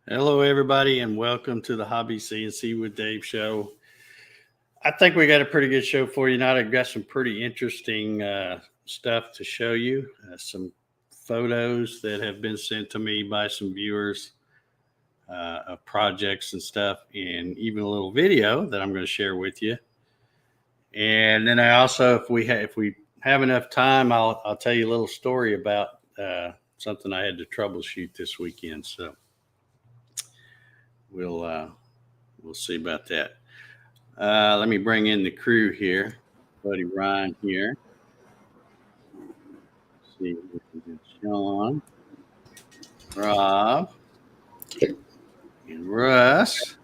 Hello, everybody, and welcome to the Hobby CNC with Dave show. I think we got a pretty good show for you tonight. I've got some pretty interesting stuff to show you, some photos that have been sent to me by some viewers of projects and stuff, and even a little video that I'm going to share with you. And then I also, if we have enough time, I'll tell you a little story about something I had to troubleshoot this weekend. So we'll see about that. Let me bring in the crew here. Buddy Ryan here. Let's see, Sean, Rob, and Russ,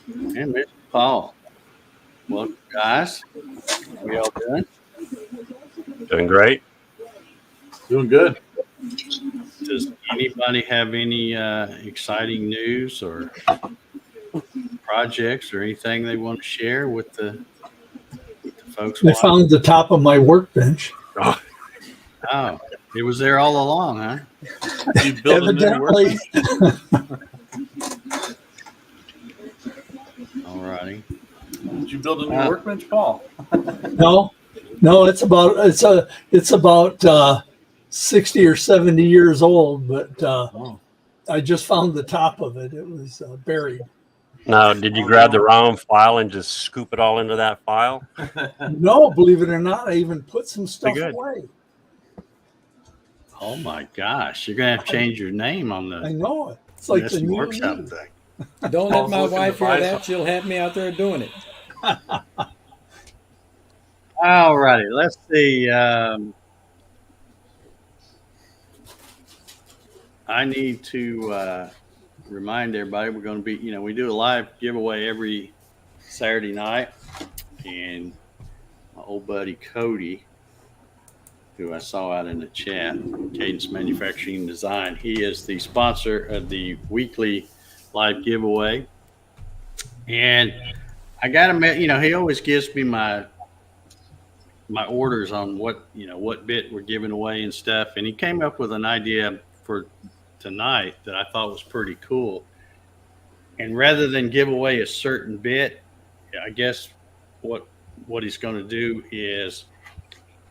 and Mr. Paul. Welcome, guys. How are y'all doing? Doing great. Doing good. Does anybody have any exciting news or projects or anything they want to share with the folks? I found the top of my workbench. Oh, it was there all along, huh? You built a new workbench? All righty. Did you build a new workbench, Paul? No, it's about 60 or 70 years old, but I just found the top of it. It was buried. Now, did you grab the wrong file and just scoop it all into that file? No, believe it or not, I even put some stuff away. Oh my gosh, you're gonna have to change your name on I the know it. It's like the new workshop me. thing. Don't let my looking wife to hear buy that. She'll have me out there doing it. All righty, let's see. I need to remind everybody we're going to be, we do a live giveaway every Saturday night, and my old buddy Cody, who I saw out in the chat, Cadence Manufacturing and Design, he is the sponsor of the weekly live giveaway. And I got to admit, he always gives me my orders on what bit we're giving away and stuff. And he came up with an idea for tonight that I thought was pretty cool. And rather than give away a certain bit, I guess what he's going to do is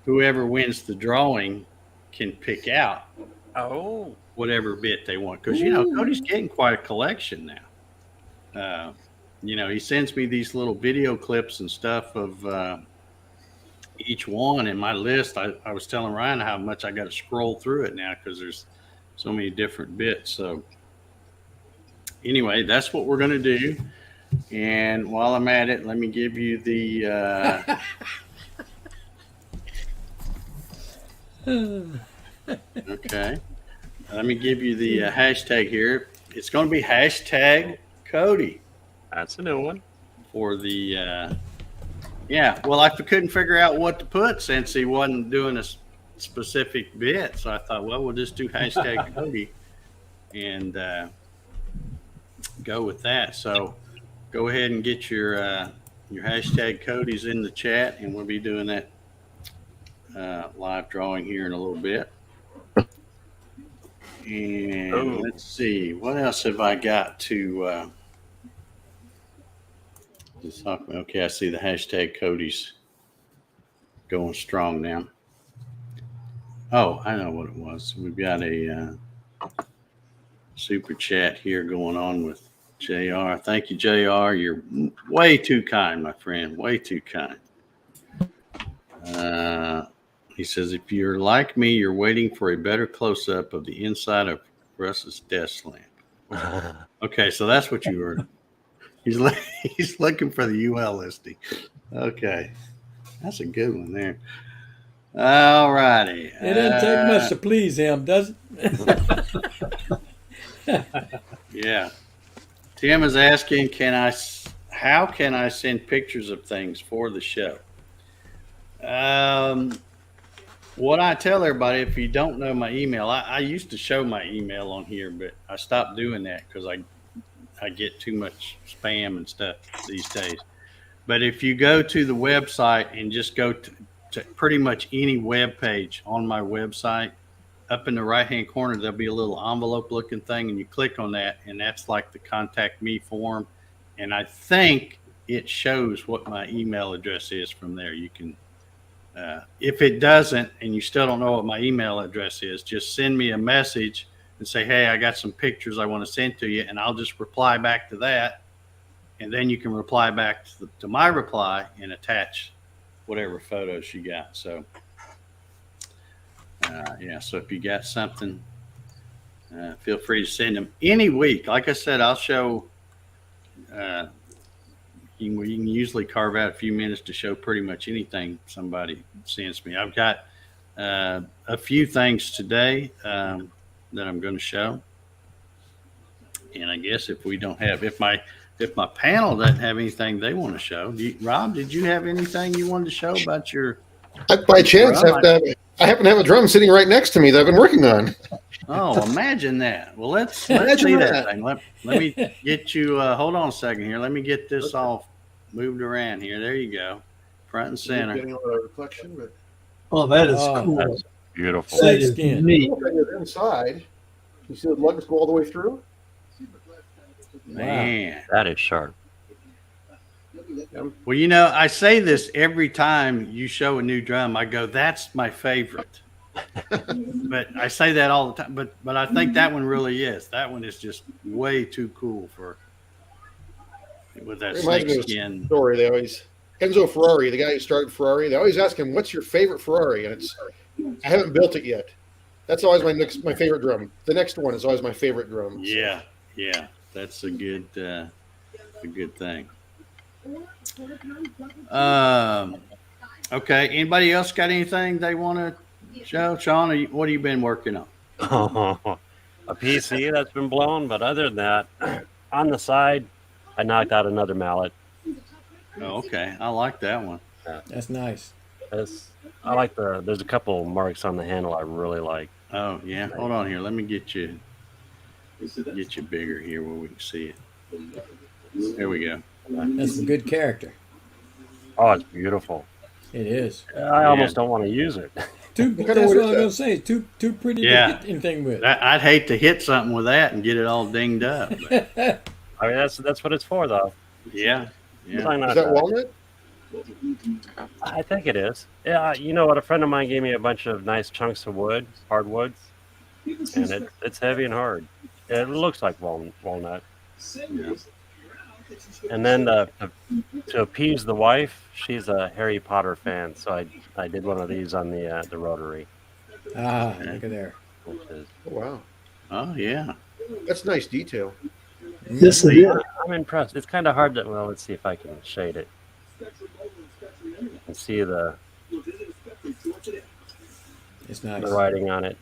whoever wins the drawing can pick out whatever bit they want. Because, Cody's getting quite a collection now. He sends me these little video clips and stuff of each one in my list. I was telling Ryan how much I got to scroll through it now because there's so many different bits. So anyway, that's what we're going to do. And while I'm at it, let me give you the okay. Let me give you the hashtag here. It's going to be hashtag Cody. That's a new one. For the well, I couldn't figure out what to put since he wasn't doing a specific bit. So I thought, well, we'll just do hashtag Cody and go with that. So go ahead and get your hashtag Cody's in the chat, and we'll be doing that live drawing here in a little bit. And let's see, what else have I got to talk about? Okay, I see the hashtag Cody's going strong now. Oh, I know what it was. We've got a super chat here going on with JR. Thank you, JR. You're way too kind, my friend. Way too kind. He says, if you're like me, you're waiting for a better close-up of the inside of Russ's desk lamp. Okay, so that's what you were. He's looking for the UL listing. Okay, that's a good one there. All righty. It doesn't take much to please him, does it? Yeah. Tim is asking, how can I send pictures of things for the show? What I tell everybody, if you don't know my email, I used to show my email on here, but I stopped doing that because I get too much spam and stuff these days. But if you go to the website and just go to pretty much any web page on my website, up in the right-hand corner, there'll be a little envelope-looking thing, and you click on that, and that's like the contact me form. And I think it shows what my email address is from there. You can, if it doesn't, and you still don't know what my email address is, just send me a message and say, hey, I got some pictures I want to send to you, and I'll just reply back to that. And then you can reply back to my reply and attach whatever photos you got. So, yeah, so if you got something, feel free to send them any week. Like I said, I'll show, you can usually carve out a few minutes to show pretty much anything somebody sends me. I've got a few things today that I'm going to show. And I guess if my panel doesn't have anything they want to show, Rob, did you have anything you wanted to show about your? By chance, I happen to have a drum sitting right next to me that I've been working on. Oh, imagine that. Well, let's see Imagine that that. thing. Let me get you. Hold on a second here. Let me get this all moved around here. There you go, front and center. Getting a lot of reflection, but Oh, that is Oh, cool. That's beautiful. That is Skin. neat. Inside, you see the lugs go all the way through? Man. That is sharp. Well, you know, I say this every time you show a new drum. I go, "That's my favorite." But I say that all the time. But I think that one really is. That one is just way too cool with that It reminds me snake of a skin. story. They always Enzo Ferrari, the guy who started Ferrari. They always ask him, "What's your favorite Ferrari?" And it's, I haven't built it yet. That's always my favorite drum. The next one is always my favorite drum. Yeah, that's a good thing. Okay. Anybody else got anything they want to show? Sean, what have you been working on? A PC that's been blown, but other than that, on the side, I knocked out another mallet. Oh, okay. I like that one. That's nice. I like there's a couple marks on the handle I really like. Oh, yeah. Hold on here. Let me get you bigger here where we can see it. There we go. That's a good character. Oh, it's beautiful. It is. I almost don't want to use it. That's kind what I of was wood going is to say. Too pretty Yeah. to hit anything with. I'd hate to hit something with that and get it all dinged up. But I mean, that's what it's for, though. yeah. Why not Is that try? walnut? I think it is. Yeah, you know what? A friend of mine gave me a bunch of nice chunks of wood, hardwoods, and it's heavy and hard. It looks like walnut. Yeah. And then to appease the wife, she's a Harry Potter fan, so I did one of these on the rotary, Look at there. which is Oh, wow. Oh, yeah. That's nice detail. Yes, it is. I'm impressed. It's kind of hard to let's see if I can shade it. You can see the It's nice. writing on it.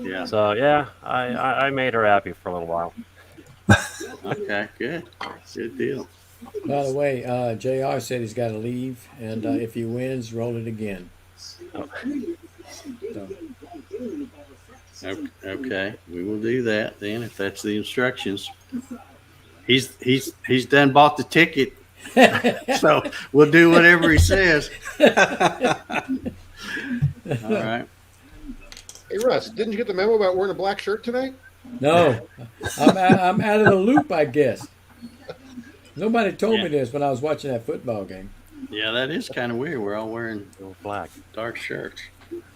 Yeah. So yeah, I made her happy for a little while. Okay. Good. Good deal. By the way, JR said he's got to leave, and if he wins, roll it again. Oh. So, Okay. We will do that then if that's the instructions. He's done bought the ticket. So we'll do whatever he says. All right. Hey, Russ, didn't you get the memo about wearing a black shirt tonight? no, I'm out of the loop, I guess. Nobody told Yeah. me this when I was watching that football game. Yeah, that is kind of weird. We're all wearing Black. dark shirts.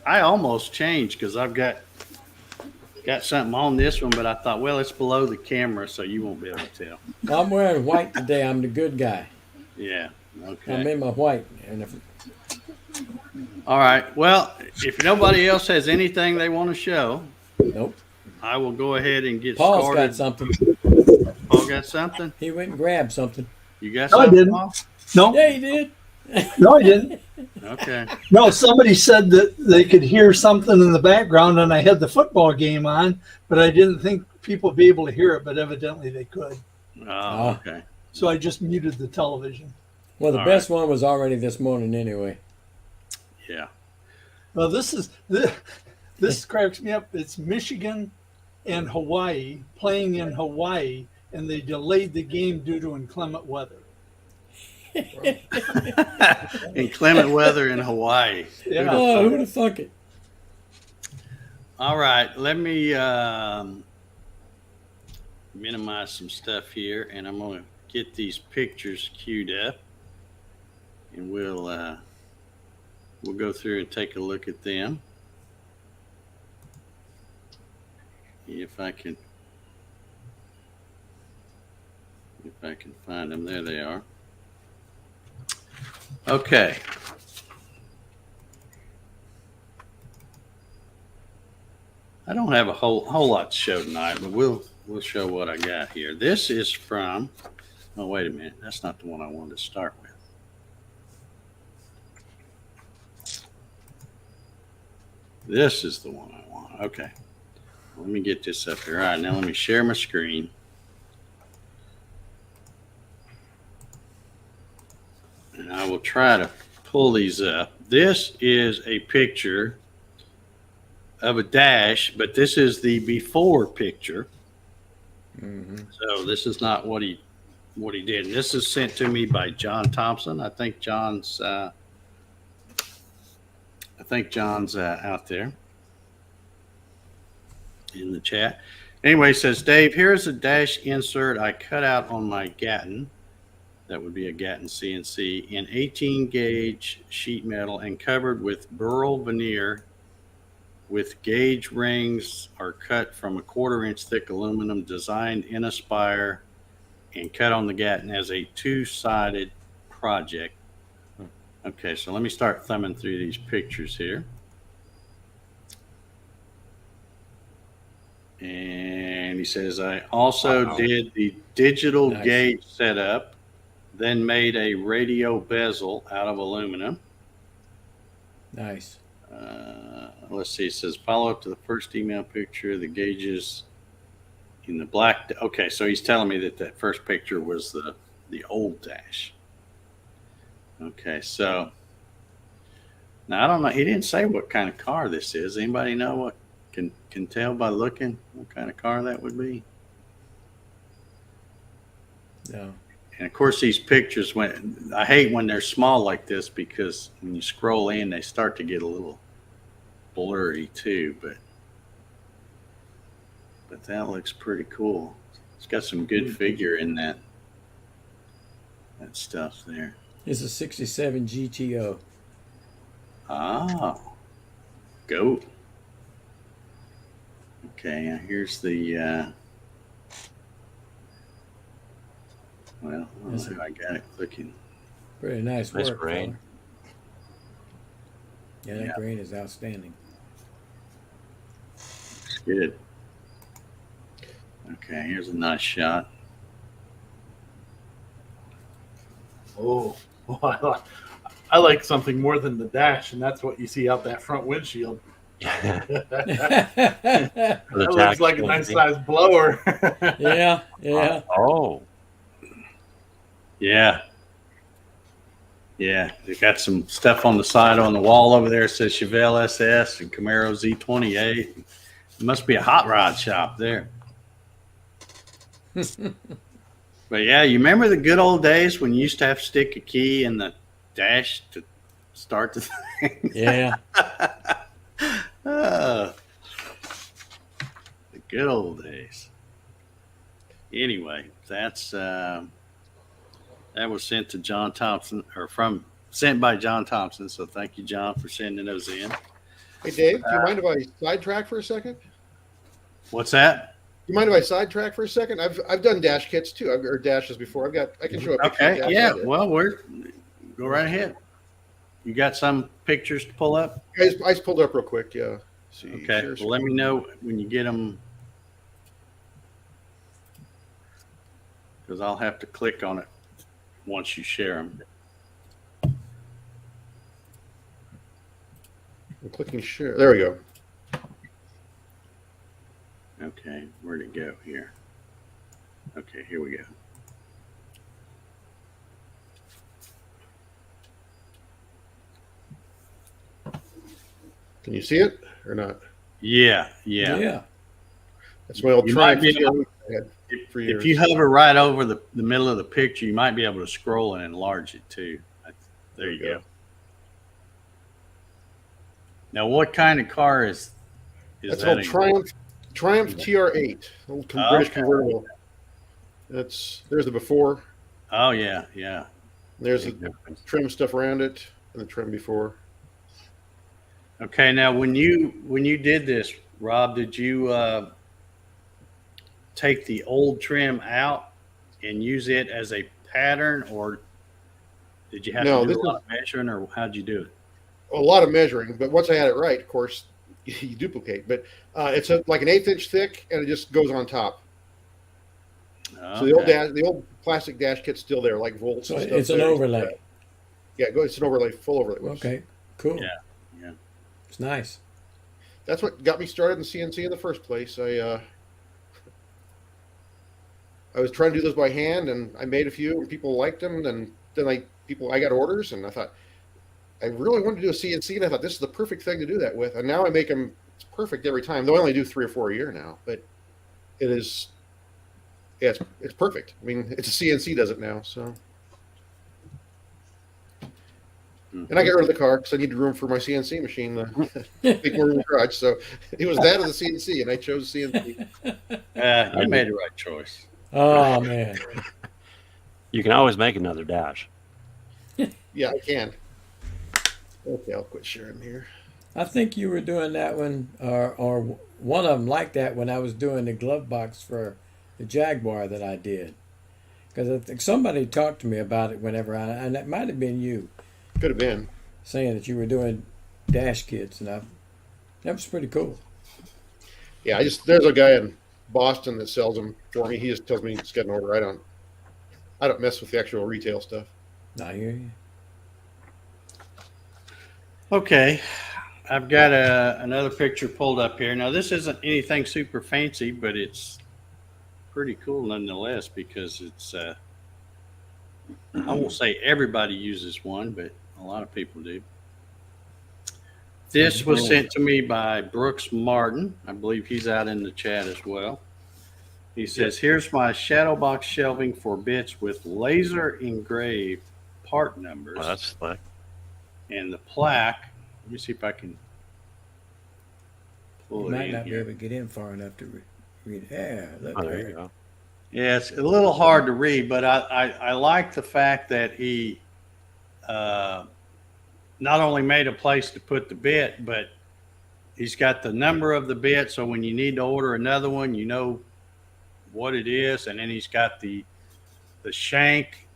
I almost changed because I've got something on this one, but I thought, well, it's below the camera, so you won't be able to tell. Well, I'm wearing white today. I'm the good guy. Yeah. I'm Okay. in my white. And if, All right. Well, if nobody else has anything they want to show, nope. I will go ahead and get Paul's started. got something. Paul got something? He went and grabbed something. You got No, I something, didn't. Paul? No, Yeah, he did. no, I didn't. Okay. No, somebody said that they could hear something in the background, and I had the football game on, but I didn't think people would be able to hear it, but evidently they could. Oh, okay. So I just muted the television. Well, the All best one was already this morning anyway. Yeah. Well, this cracks me up. It's Michigan and Hawaii playing in Hawaii, and they delayed the game due to inclement weather. Inclement weather in Hawaii. Yeah. Oh, who the fuck it? All right, let me minimize some stuff here, and I'm going to get these pictures queued up, and we'll go through and take a look at them. If I can find them. There they are. Okay. I don't have a whole lot to show tonight, but we'll show what I got here. This is from, oh, wait a minute. That's not the one I wanted to start with. This is the one I want. Okay. Let me get this up here. All right, now let me share my screen. And I will try to pull these up. This is a picture of a dash, but this is the before picture. Mm-hmm. So this is not what he did. And this is sent to me by John Thompson. I think John's out there in the chat. Anyway, it says, Dave, here's a dash insert I cut out on my Gatton. That would be a Gatton CNC in 18 gauge sheet metal and covered with burl veneer with gauge rings are cut from a 1/4 inch thick aluminum designed in a spire and cut on the Gatton as a 2-sided project. Okay, so let me start thumbing through these pictures here. And he says, I also did the digital gauge setup, then made a radio bezel out of aluminum. Nice. Let's see. It says follow up to the first email picture. The gauges in the black. Okay, so he's telling me that first picture was the old dash. Okay, so now I don't know. He didn't say what kind of car this is. Anybody know what can tell by looking what kind of car that would be? No. And of course, these pictures, I hate when they're small like this because when you scroll in, they start to get a little blurry too. But that looks pretty cool. It's got some good figure in that stuff there. It's a 67 GTO. Oh, go. Okay, now here's the. Well, I got it clicking. Pretty nice Nice work. grain. Fella. Yeah, that grain is outstanding. It's good. Okay, here's a nice shot. Oh, I like something more than the dash, and that's what you see out that front windshield. That looks like a nice size blower. Yeah. Oh. Yeah. They got some stuff on the side on the wall over there. It says Chevelle SS and Camaro Z28. It must be a hot rod shop there. But yeah, you remember the good old days when you used to have to stick a key in the dash to start the thing? Yeah. The good old days. Anyway, that was sent to John Thompson, or sent by John Thompson. So thank you, John, for sending those in. Hey, Dave, do you mind if I sidetrack for a second? What's that? Do you mind if I sidetrack for a second? I've done dash kits too, or dashes before. I can show a picture. Okay, yeah. Well, go right ahead. You got some pictures to pull up? I just pulled up real quick. Yeah. See, Okay. Well, let me know when you get them, because I'll have to click on it once you share them. I'm clicking share. There we go. Okay, where'd it go here? Okay, here we go. Can you see it or not? Yeah. That's my old You Triumph might be able- TRE I had for If years. you hover right over the middle of the picture, you might be able to scroll and enlarge it too. There you go. Now, what kind of car is That's an old Triumph TR8, old British convertible. There's the before. Oh yeah, yeah. There's Big the difference. trim stuff around it, and the trim before. Okay, now when you did this, Rob, did you take the old trim out and use it as a pattern, or did you have No, to do this a lot of measuring, or how'd you do it? A lot of measuring, but once I had it right, of course, you duplicate. But it's like an 1/8 inch thick, and it just goes on top. So the old plastic dash kit's still there, like volts. So and stuff it's an there. overlay. Yeah, it's an overlay, full overlay. Okay, cool. Yeah, yeah. It's nice. That's what got me started in CNC in the first place. I was trying to do those by hand, and I made a few, and people liked them. And then I got orders, and I thought I really wanted to do a CNC, and I thought this is the perfect thing to do that with. And now I make them. It's perfect every time. Though I only do 3 or 4 a year now, but it is. Yeah, it's perfect. I mean, it's a CNC does it now, so. And I got rid of the car because I needed room for my CNC machine, big more room in the garage. So it was that or the CNC, and I chose CNC. You made the right choice. Oh man. You can always make another dash. Yeah, I can. Okay, I'll quit sharing here. I think you were doing that one, or one of them like that when I was doing the glove box for the Jaguar that I did. Because I think somebody talked to me about it and it might have been you, Could have been. saying that you were doing dash kits, and that was pretty cool. Yeah, there's a guy in Boston that sells them for me. He just tells me to get an order. I don't mess with the actual retail stuff. I hear you. Okay, I've got another picture pulled up here. Now this isn't anything super fancy, but it's pretty cool nonetheless because it's. I won't say everybody uses one, but a lot of people do. This was sent to me by Brooks Martin. I believe he's out in the chat as well. He says, here's my shadow box shelving for bits with laser engraved part numbers. Well, that's slick. And the plaque. Let me see if I can pull You it might in not be here. able to get in far enough to read it. Yeah, look Oh, there there. you go. Yeah, it's a little hard to read, but I like the fact that he not only made a place to put the bit, but he's got the number of the bit. So when you need to order another one, you know what it is. And then he's got the shank.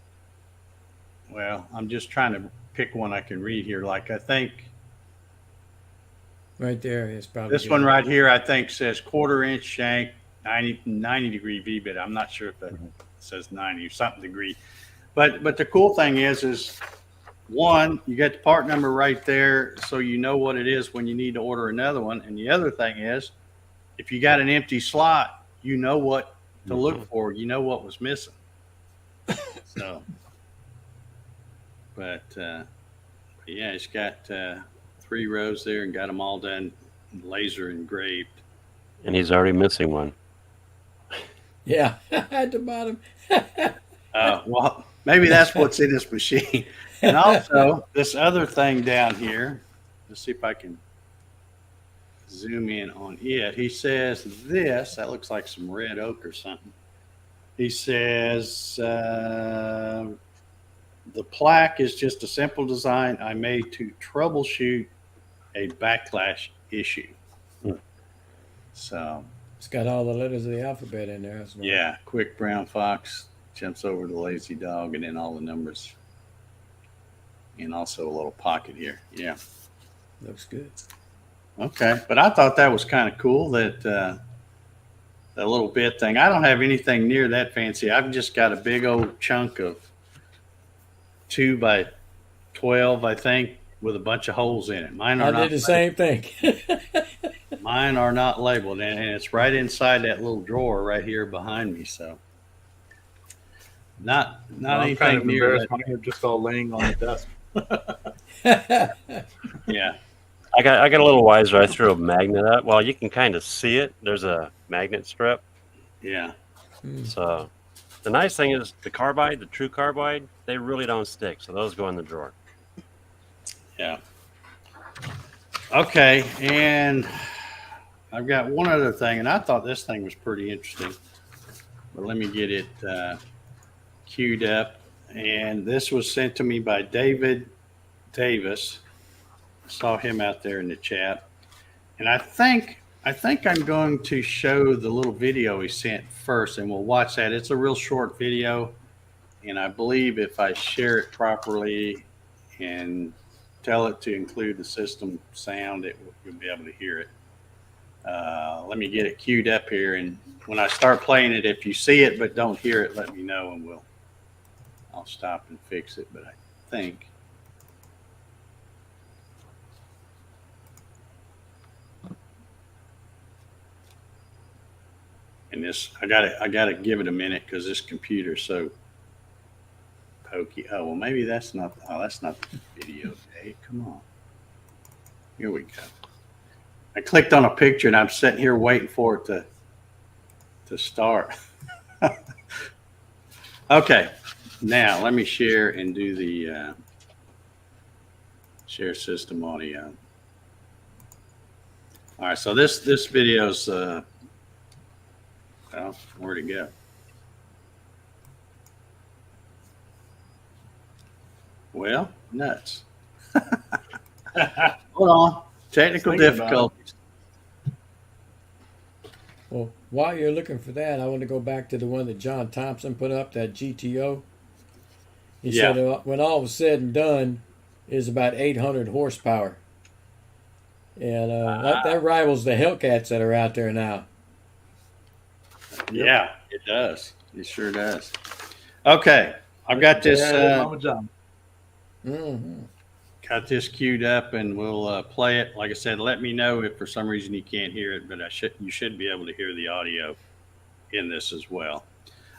Well, I'm just trying to pick one I can read here. Like I think Right there is probably this one right here, I think says 1/4 inch shank, 90 degree V-bit. I'm not sure if that says 90 or something degree. But the cool thing is one, you get the part number right there, so you know what it is when you need to order another one. And the other thing is, if you got an empty slot, you know what to look for. You know what was missing. So, but yeah, it's got 3 rows there and got them all done laser engraved. And he's already missing one. Yeah, at the bottom. Well, maybe that's what's in this machine. And also, this other thing down here, let's see if I can zoom in on it. He says that looks like some red oak or something. He says, the plaque is just a simple design I made to troubleshoot a backlash issue. So, It's got all the letters of the alphabet in there. That's yeah, quick brown fox jumps over the lazy dog, and then all the numbers. And also a little pocket here. Yeah. Looks good. Okay. But I thought that was kind of cool that that little bit thing. I don't have anything near that fancy. I've just got a big old chunk of 2 by 12, I think, with a bunch of holes in it. Mine are I not. did the same thing. Mine are not labeled, and it's right inside that little drawer right here behind me. So, not I'm anything kind of near embarrassed. Mine are just all laying on the desk. that. Yeah. I got a little wiser. I threw a magnet up. Well, you can kind of see it. There's a magnet strip. Yeah. So the nice thing is the true carbide, they really don't stick. So those go in the drawer. Yeah. Okay, and I've got one other thing, and I thought this thing was pretty interesting. But let me get it queued up. And this was sent to me by David Davis. I saw him out there in the chat. And I think I'm going to show the little video he sent first, and we'll watch that. It's a real short video, and I believe if I share it properly and tell it to include the system sound, you'll be able to hear it. Let me get it queued up here, and when I start playing it, if you see it but don't hear it, let me know, and I'll stop and fix it. But I think and this I gotta give it a minute because this computer's so pokey. Oh well, maybe that's not the video. Hey, come on. Here we go. I clicked on a picture and I'm sitting here waiting for it to start. Okay, now let me share and do the share system audio. All right, so this video's well, where'd it go? Well, nuts. Hold on. Technical difficulties. Well, while you're looking for that, I want to go back to the one that John Thompson put up, that GTO. He said when all was said and done, is about 800 horsepower. And that rivals the Hellcats that are out there now. Yeah, it does. It sure does. Okay, I've got this. Mama John. Got this queued up, and we'll play it. Like I said, let me know if for some reason you can't hear it, but you should be able to hear the audio in this as well.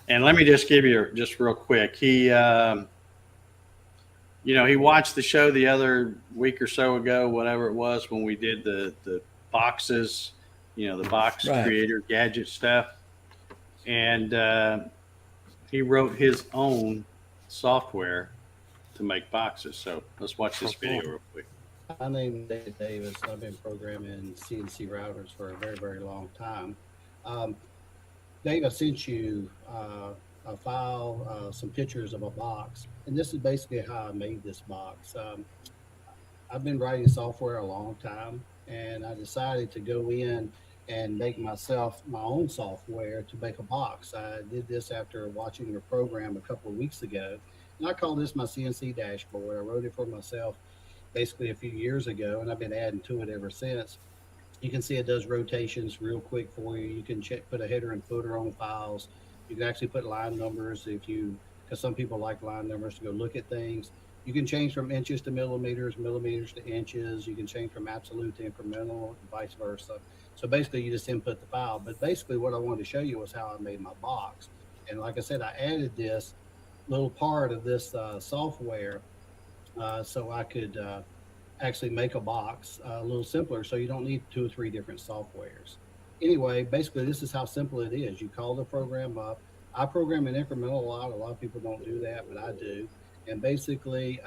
And let me just give you just real quick. He, he watched the show the other week or so ago, whatever it was, when we did the boxes, the box creator gadget stuff, and he wrote his own software to make boxes. So let's watch this video real quick. My name is David Davis. I've been programming CNC routers for a very, very long time. Dave, I sent you a file, some pictures of a box, and this is basically how I made this box. I've been writing software a long time, and I decided to go in and make myself my own software to make a box. I did this after watching your program a couple of weeks ago. And I call this my CNC dashboard. I wrote it for myself basically a few years ago, and I've been adding to it ever since. You can see it does rotations real quick for you. You can put a header and footer on files. You can actually put line numbers because some people like line numbers to go look at things. You can change from inches to millimeters, millimeters to inches. You can change from absolute to incremental, and vice versa. So basically, you just input the file. But basically, what I wanted to show you was how I made my box. And like I said, I added this little part of this software so I could actually make a box a little simpler, so you don't need 2 or 3 different softwares. Anyway, basically this is how simple it is. You call the program up. I program in incremental a lot of people don't do that, but I do. And basically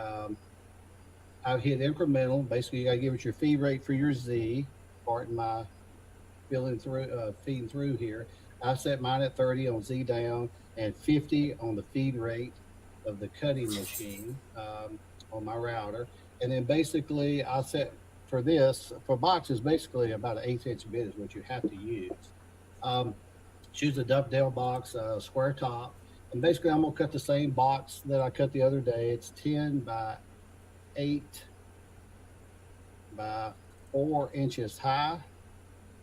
I hit incremental. Basically you got to give it your feed rate for your Z. Pardon my feeding through here. I set mine at 30 on Z down and 50 on the feed rate of the cutting machine on my router. And then basically I set for boxes, basically about an 1/8 bit is what you have to use. Choose a Dovetail box, square top. And basically I'm gonna cut the same box that I cut the other day. It's 10 by 8 by 4 inches high.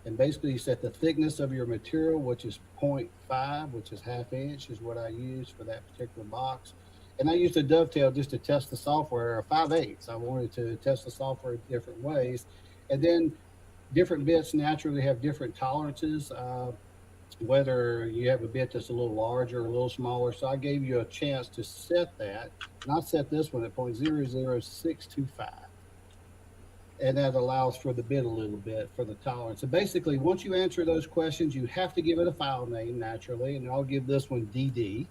And basically you set the thickness of your material, which is 0.5, which is 1/2 inch is what I use for that particular box. And I used a Dovetail just to test the software, or 5/8. I wanted to test the software different ways. And then different bits naturally have different tolerances, whether you have a bit that's a little larger or a little smaller. So I gave you a chance to set that. And I set this one at 0.00625. And that allows for the bit a little bit for the tolerance. And basically, once you answer those questions, you have to give it a file name naturally. And I'll give this one DD.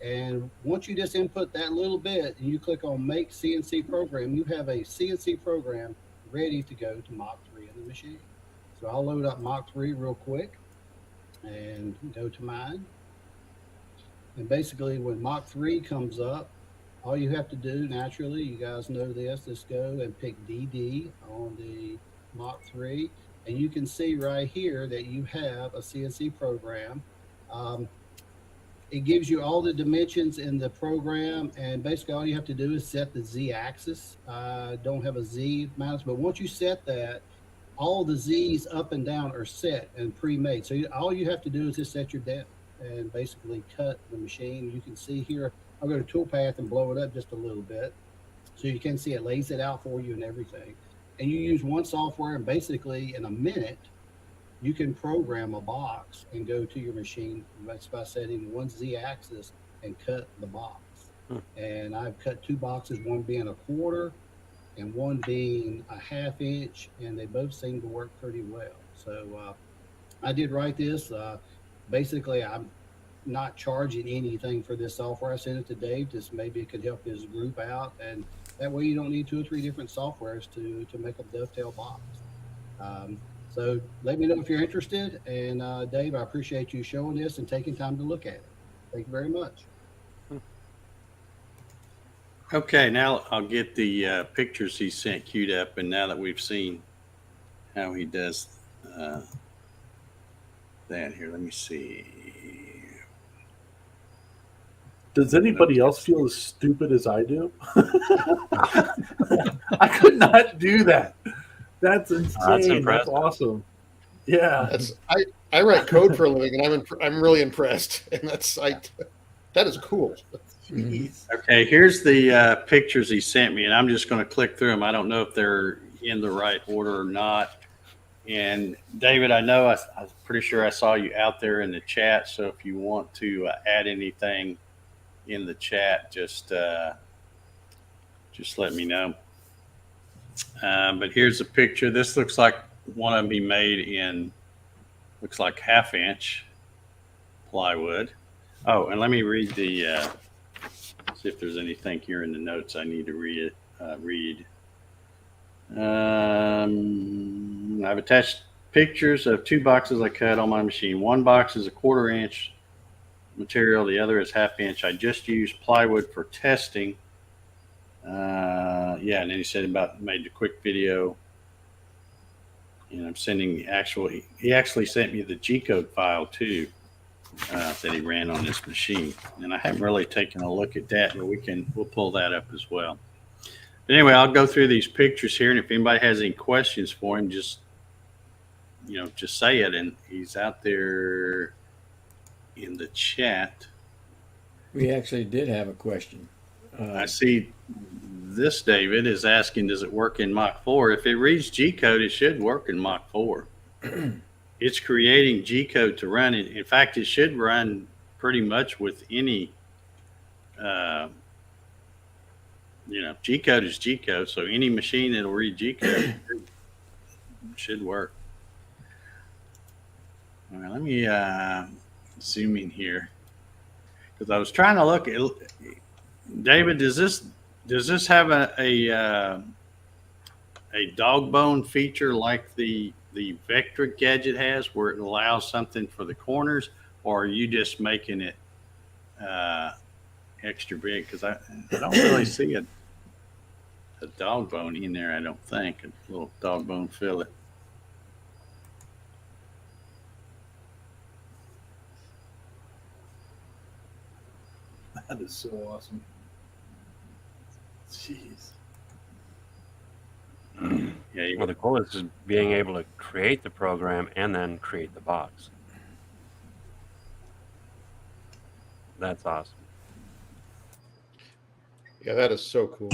And once you just input that little bit and you click on Make CNC Program, you have a CNC program ready to go to Mach 3 in the machine. So I'll load up Mach 3 real quick and go to mine. And basically when Mach 3 comes up, all you have to do naturally, you guys know this, just go and pick DD on the Mach 3. And you can see right here that you have a CNC program. It gives you all the dimensions in the program, and basically all you have to do is set the Z axis. Don't have a Z mouse, but once you set that, all the Z's up and down are set and pre-made. So all you have to do is just set your depth and basically cut the machine. You can see here, I'll go to toolpath and blow it up just a little bit. So you can see it lays it out for you and everything. And you use one software, and basically in a minute, you can program a box and go to your machine by setting one Z axis and cut the box. And I've cut 2 boxes, one being a quarter and one being a 1/2 inch, and they both seem to work pretty well. So I did write this. Basically, I'm not charging anything for this software. I sent it to Dave, just maybe it could help his group out, and that way you don't need 2 or 3 different softwares to make a dovetail box. So let me know if you're interested. And Dave, I appreciate you showing this and taking time to look at it. Thank you very much. Okay, now I'll get the pictures he sent queued up, and now that we've seen how he does that here, let me see. Does anybody else feel as stupid as I do? I could not do that. That's insane. That's impressive. Awesome. Yeah. I write code for a living, and I'm really impressed. And that is cool. Jeez. Okay, here's the pictures he sent me, and I'm just going to click through them. I don't know if they're in the right order or not. And David, I know I'm pretty sure I saw you out there in the chat. So if you want to add anything in the chat, just let me know. But here's a picture. This looks like one of them he made in, looks like 1/2 inch plywood. Oh, and let me read the, see if there's anything here in the notes I need to read. I've attached pictures of 2 boxes I cut on my machine. One box is a 1/4 inch material. The other is 1/2 inch. I just used plywood for testing. Yeah, and then he said made a quick video, and I'm sending he actually sent me the G-code file too, that he ran on this machine, and I haven't really taken a look at that, but we'll pull that up as well. But anyway, I'll go through these pictures here, and if anybody has any questions for him, just say it. And he's out there in the chat. We actually did have a question. I see this David is asking, does it work in Mach 4? If it reads G-code, it should work in Mach 4. It's creating G-code to run it. In fact, it should run pretty much with any, G-code is G-code. So any machine that'll read G-code should work. All right, let me zoom in here, because I was trying to look at, David, does this have a dog bone feature like the Vectric gadget has, where it allows something for the corners, or are you just making it extra big? Because I don't really see a dog bone in there. I don't think a little dog bone fillet. That is so awesome. Jeez. Yeah, Well, the coolest is being able to create the program and then create the box. That's awesome. Yeah, that is so cool.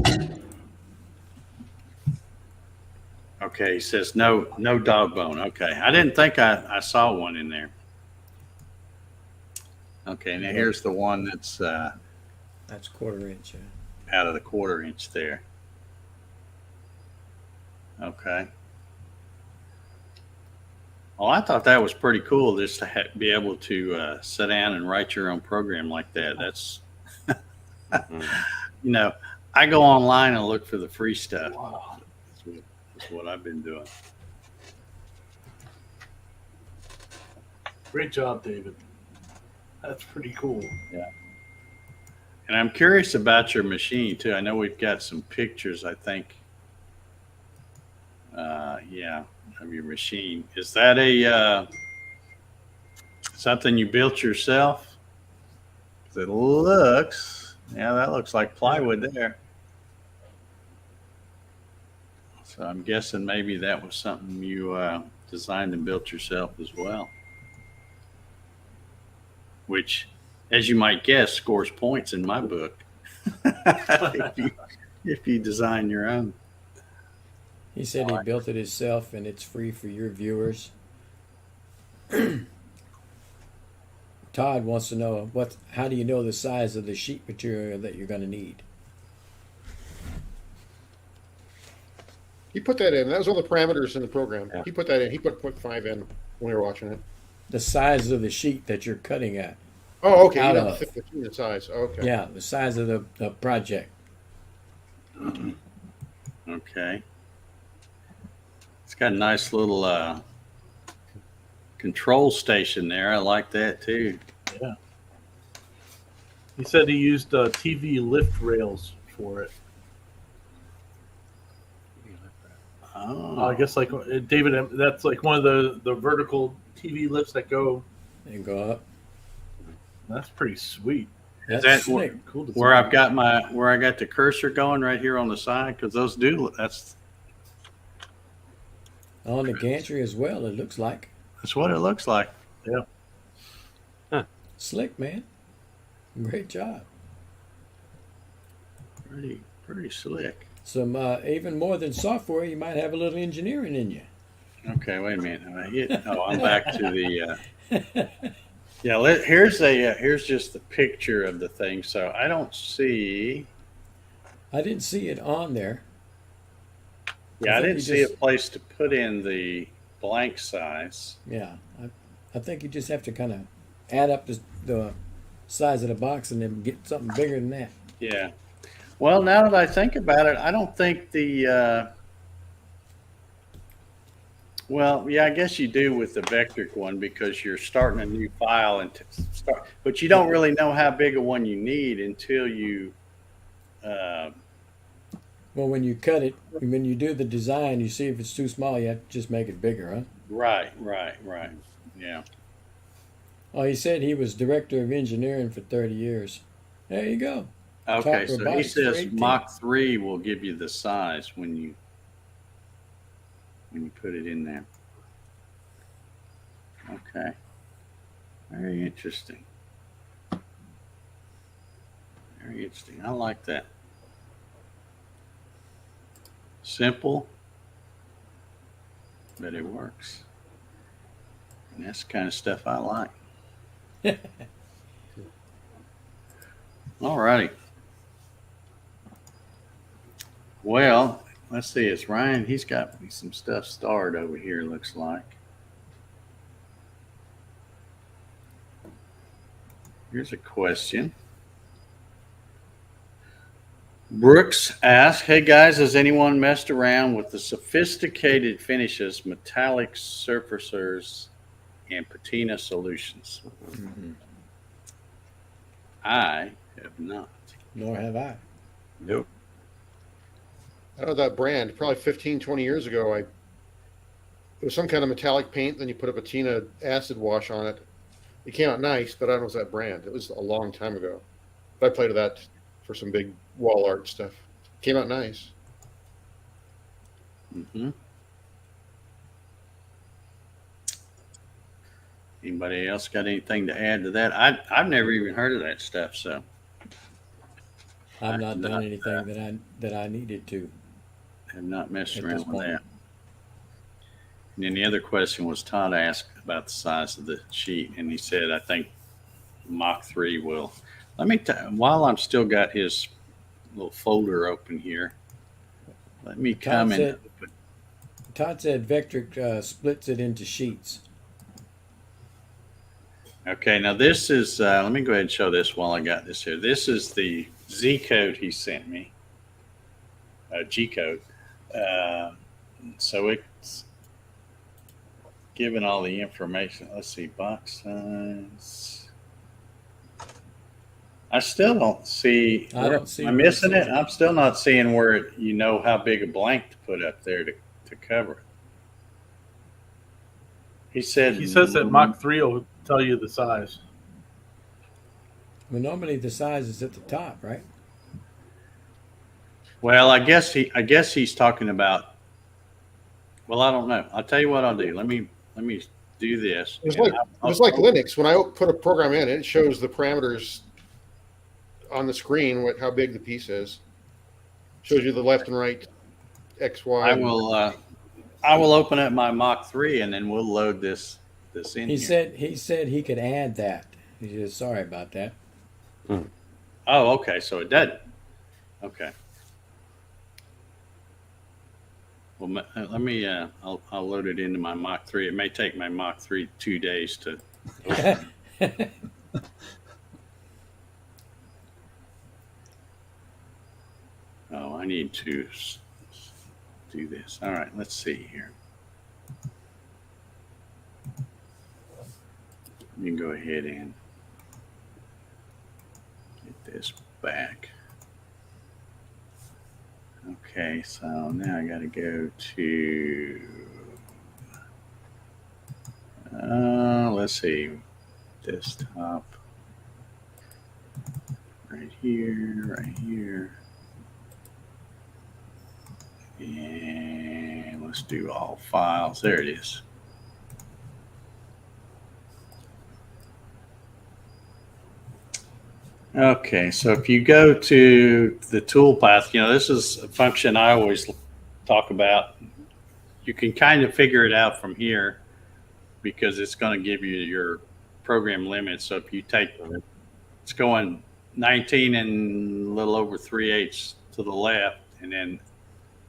Okay, he says no dog bone. Okay, I didn't think I saw one in there. Okay, now here's the one that's That's 1/4 inch. out of the 1/4 inch there. Okay. Well, I thought that was pretty cool, just to be able to sit down and write your own program like that. That's, I go online and look for the free stuff. Wow. That's what I've been doing. Great job, David. That's pretty cool. And I'm curious about your machine too. I know we've got some pictures, I think. Yeah, of your machine. Is that a something you built yourself? 'Cause it looks, yeah, that looks like plywood there. So I'm guessing maybe that was something you designed and built yourself as well. Which, as you might guess, scores points in my book. if you design your own. He said he built it himself, and it's free for your viewers. Todd wants to know how do you know the size of the sheet material that you're going to need? He put that in. That was all the parameters in the program. Yeah. He put that in. He put 0.5 in when we were watching it. The size of the sheet that you're cutting at. Oh, okay. Out You of. have the size. Okay. Yeah, the size of the project. Okay. It's got a nice little control station there. I like that too. Yeah. He said he used TV lift rails for it. Oh, I guess like David, that's like one of the vertical TV lifts that go. And go up. That's pretty sweet. That's that slick. Cool. where I got the cursor going right here on the side, because those do. That's On the gantry as well, it looks like. what it looks like. Slick, man. Great job. Pretty slick. Some even more than software, you might have a little engineering in you. Okay, wait a minute. I'm back to the. Yeah, here's just the picture of the thing. So I don't see. I didn't see it on there. Yeah, I think didn't you see just- a place to put in the blank size. Yeah, I think you just have to kind of add up the size of the box and then get something bigger than that. Yeah. Well, now that I think about it, I don't think the. Well, yeah, I guess you do with the Vectric one because you're starting a new file and but you don't really know how big a one you need until you. Well, when you cut it, when you do the design, you see if it's too small, you have to just make it bigger, huh? Right. Yeah. Oh, he said he was director of engineering for 30 years. There you go. Okay, Top so he robotics for says 18. Mach 3 will give you the size when you put it in there. Okay. Very interesting. Very interesting. I like that. Simple, but it works. And that's the kind of stuff I like. All righty. Well, let's see. It's Ryan. He's got me some stuff starred over here, looks like. Here's a question. Brooks asks, hey guys, has anyone messed around with the sophisticated finishes, metallic surfacers, and patina solutions? Mm-hmm. I have not. Nor have I. Nope. I know that brand, probably 15, 20 years ago, it was some kind of metallic paint, then you put a patina acid wash on it. It came out nice, but I don't know if it's that brand. It was a long time ago. But I played with that for some big wall art stuff. Came out nice. Mm-hmm. Anybody else got anything to add to that? I've never even heard of that stuff, so I've not done not, anything that I needed to. have not messed At around this with point. that. And then the other question was Todd asked about the size of the sheet, and he said, I think Mach 3 will. Let me, while I'm still got his little folder open here, let me come in. Todd said Vectric splits it into sheets. Okay, now this is, let me go ahead and show this while I got this here. This is the Z code he sent me, G code. So it's, given all the information. Let's see, box size. I still don't see. I don't see Am I where it missing it? says it. I'm still not seeing where you know how big a blank to put up there to cover it. He said. He says that Mach 3 will tell you the size. Well, normally the size is at the top, right? Well, I guess he's talking about. Well, I don't know. I'll tell you what I'll do. Let me do this. It's like Linux. When I put a program in, it shows the parameters on the screen, how big the piece is. Shows you the left and right, X, Y. I will open up my Mach 3 and then we'll load this in. He said he could add that. He said, sorry about that. Oh, okay. So it doesn't. Okay. Well, let me. I'll load it into my Mach 3. It may take my Mach 3 2 days to. Oh, I need to do this. All right. Let's see here. You can go ahead and get this back. Okay, so now I got to go to, let's see, desktop, right here, and let's do all files. There it is. Okay, so if you go to the toolpath, this is a function I always talk about. You can kind of figure it out from here because it's going to give you your program limits. So if you take, it's going 19 and a little over 3/8 to the left and then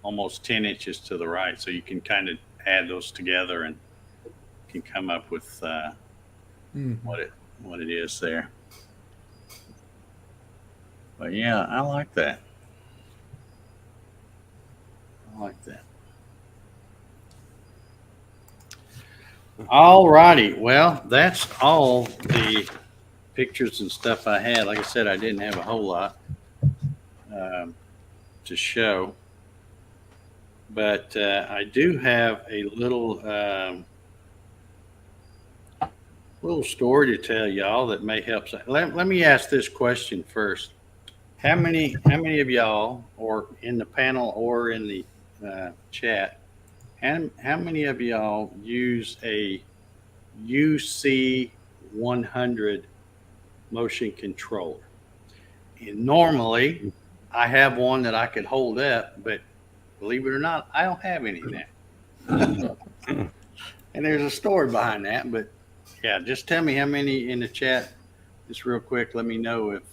almost 10 inches to the right. So you can kind of add those together and can come up with what it is there. But yeah, I like that. All righty. Well, that's all the pictures and stuff I had. Like I said, I didn't have a whole lot to show. But I do have a little story to tell y'all that may help. Let me ask this question first. How many of y'all, or in the panel or in the chat, how many of y'all use a UC100 motion controller? And normally, I have one that I could hold up, but believe it or not, I don't have any of that. And there's a story behind that, but yeah, just tell me how many in the chat, just real quick. Let me know if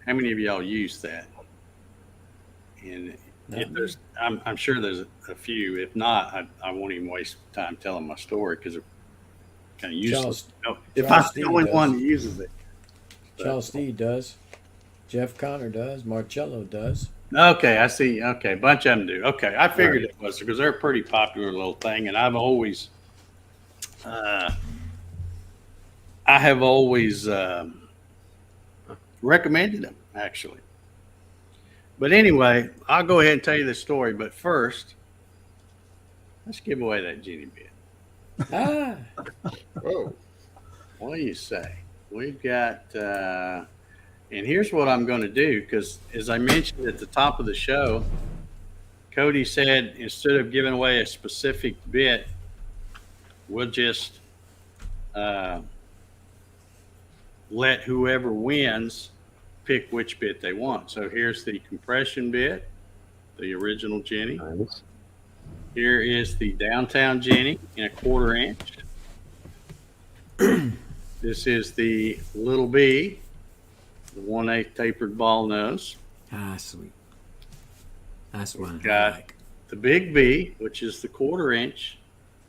how many of y'all use that. And if there's, I'm sure there's a few. If not, I won't even waste time telling my story because it's kind of useless. If I'm the only one that uses it. Charles Steed does. Jeff Connor does. Marcello does. Okay, I see. Okay, a bunch of them do. Okay, I figured it was because they're a pretty popular little thing, and I've always, I have always recommended them actually. But anyway, I'll go ahead and tell you the story. But first, let's give away that Jenny bit. Ah. Oh. What do you say? We've got. And here's what I'm going to do, because as I mentioned at the top of the show, Cody said instead of giving away a specific bit, we'll just let whoever wins pick which bit they want. So here's the compression bit, the original Jenny. Nice. Here is the downtown Jenny in a 1/4 inch. This is the little B. The 1/8 tapered ball nose. Ah, sweet. That's one. Got I like. the big B, which is the 1/4 inch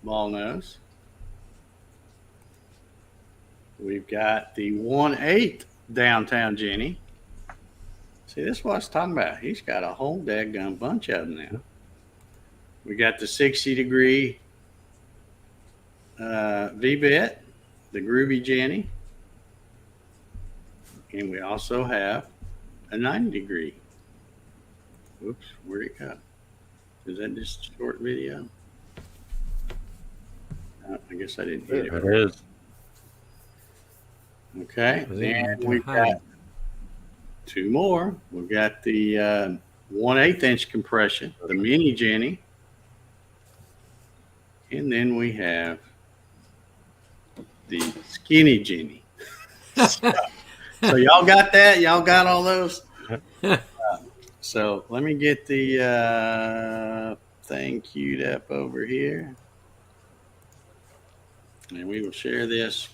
ball nose. We've got the 1/8 downtown Jenny. See, this is what I was talking about. He's got a whole daggone bunch of them now. We got the 60-degree V-bit, the Groovy Jenny, and we also have a 90-degree. Oops, where'd it go? Is that just a short video? I guess I didn't hit it. It is. Okay, Was it and too we've high? got two more. We've got the 1/8 inch compression, the mini Jenny, and then we have the skinny Jenny. So y'all got that? Y'all got all those? So let me get the thing queued up over here, and we will share this.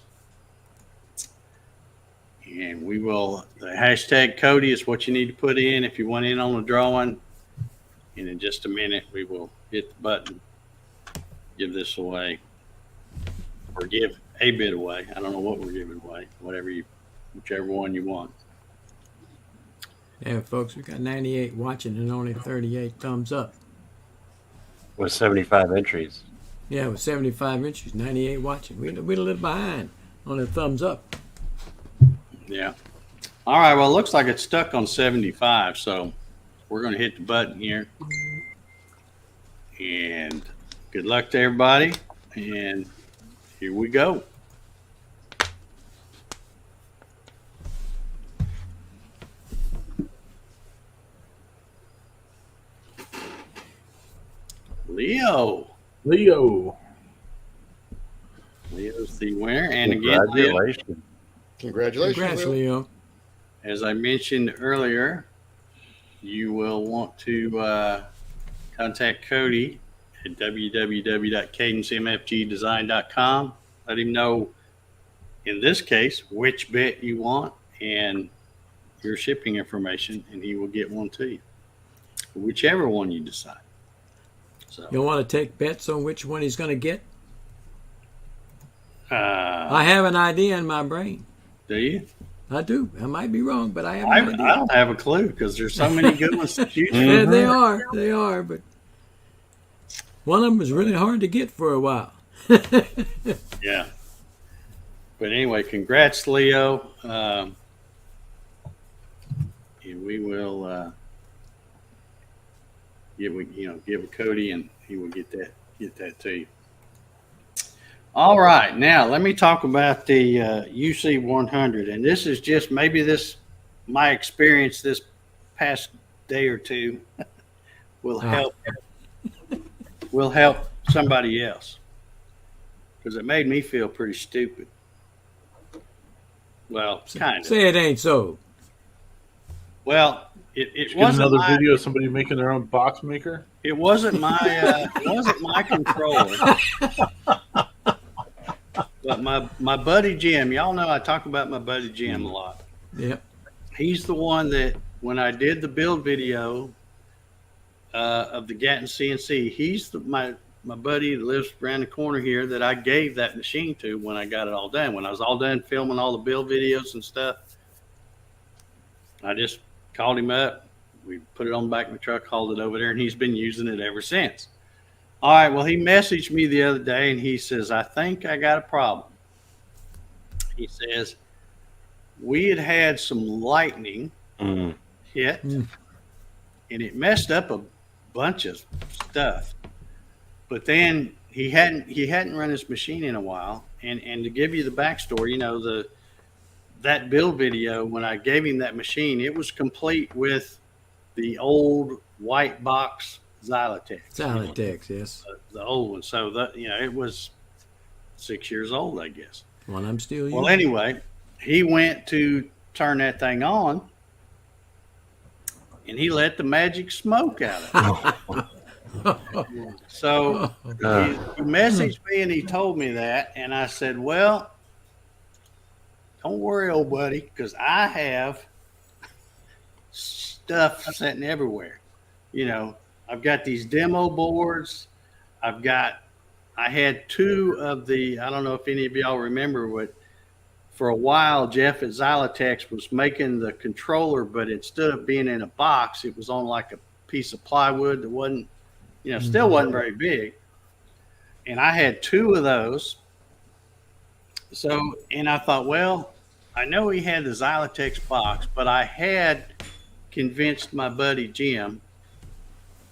And we will, the hashtag Cody is what you need to put in if you want in on the drawing. And in just a minute, we will hit the button, give this away, or give a bit away. I don't know what we're giving away, whichever one you want. Yeah, folks, we got 98 watching and only 38 thumbs up. With 75 entries. Yeah, with 75 inches, 98 watching. We're a little behind on the thumbs up. Yeah. All right. Well, it looks like it's stuck on 75. So we're going to hit the button here. And good luck to everybody. And here we go. Leo. Leo. Leo's the winner. And again, Leo, Congratulations. Congratulations. Congrats, Leo. Leo. as I mentioned earlier, you will want to contact Cody at www.cadencemfgdesign.com. Let him know, in this case, which bit you want and your shipping information, and he will get one to you, whichever one you decide. So, You want to take bets on which one he's going to get? I I have an idea in my brain. do you? I do. I might be wrong, but I have I an idea. don't have a clue because there's so many good ones to choose from. Yeah, they are. They are. But one of them was really hard to get for a while. Yeah. But anyway, congrats, Leo. And we will give a Cody, and he will get that to you. All right, now let me talk about the UC 100, and this is just maybe my experience this past day or two will help somebody else, because it made me feel pretty stupid. Well, kind of. Say it ain't so. Well, it Get wasn't another my, video of somebody making their own box maker. it wasn't my controller. But my buddy Jim, y'all know I talk about my buddy Jim a lot. Yep. He's the one that, when I did the build video of the Gatton CNC, he's my buddy that lives around the corner here that I gave that machine to when I got it all done. When I was all done filming all the build videos and stuff, I just called him up. We put it on the back of my truck, hauled it over there, and he's been using it ever since. All right, well, he messaged me the other day, and he says, I think I got a problem. He says, we had some lightning hit, and it messed up a bunch of stuff. But then he hadn't run his machine in a while, and to give you the backstory, that build video, when I gave him that machine, it was complete with the old white box Xylotex. Xylotex, yes. The old one. So it was 6 years old, I guess. One I'm still using. Well, anyway, he went to turn that thing on, and he let the magic smoke out of it. So he messaged me and he told me that, and I said, well, don't worry, old buddy, because I have stuff sitting everywhere. I've got these demo boards. I had two of the, I don't know if any of y'all remember, but for a while, Jeff at Xylotex was making the controller, but instead of being in a box, it was on like a piece of plywood that wasn't, still wasn't very big. And I had 2 of those. So, and I thought, well, I know he had the Xylotex box, but I had convinced my buddy Jim